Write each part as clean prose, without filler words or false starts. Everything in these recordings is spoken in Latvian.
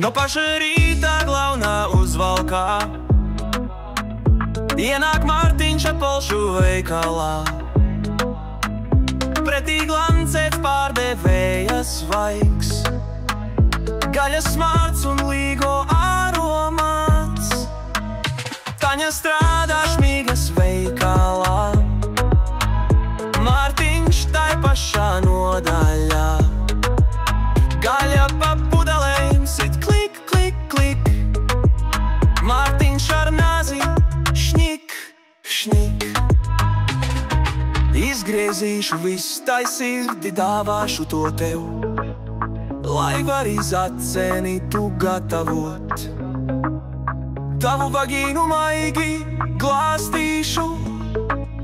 No paša rīta glaunā uzvalkā ienāk Mārtiņš Apolšu veikalā. Pretī glancēts pārdevējas svaigs, gaļas smārds un līgo aromāts. Taņa strādā šmīgas veikalā, Mārtiņš tai pašā nodaļā. Gaļa pa pudelēm sit klik, klik, klik, Mārtiņš ar nāzi šņik, šņik. Izgriezīšu visu tai sirdi, dāvāšu to tev, lai vari zaceni tu gatavot. Tavu vagīnu maigi glāstīšu,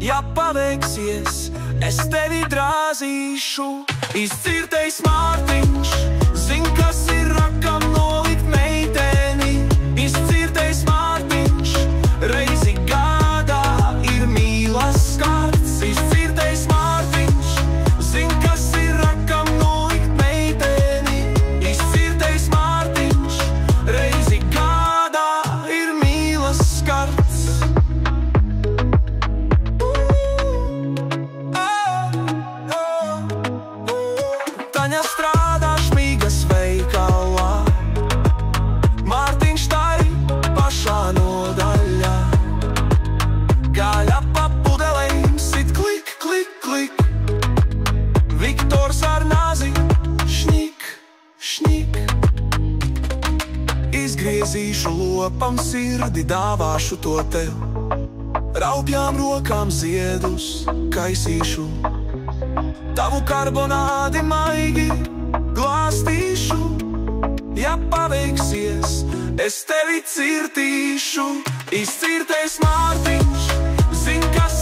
ja paveiksies, es tevi drāzīšu. Izcirtais Mārtiņš zin, kas ir rakam nolikt meiteni. Izcirtais Mārtiņš reizi gadā ir mīlas skarts. Izcirtais Mārtiņš zin, kas ir rakam nolikt meiteni. Izcirtais Mārtiņš reizi gadā ir mīlas skarts. Taņa strādā šmīgas veikalā, Mārtiņš tai pašā nodaļā. Gaļa pa pudelēm sit klik, klik, klik, Viktors ar nāzi šņik, šņik. Izgriezīšu lopam sirdi, dāvāšu to tev, raupjām rokām ziedus kaisīšu. Tavu karbonādi maigi glāstīšu, ja paveiksies, es tevi cirtīšu. Izcirtais Mārtiņš zin, kas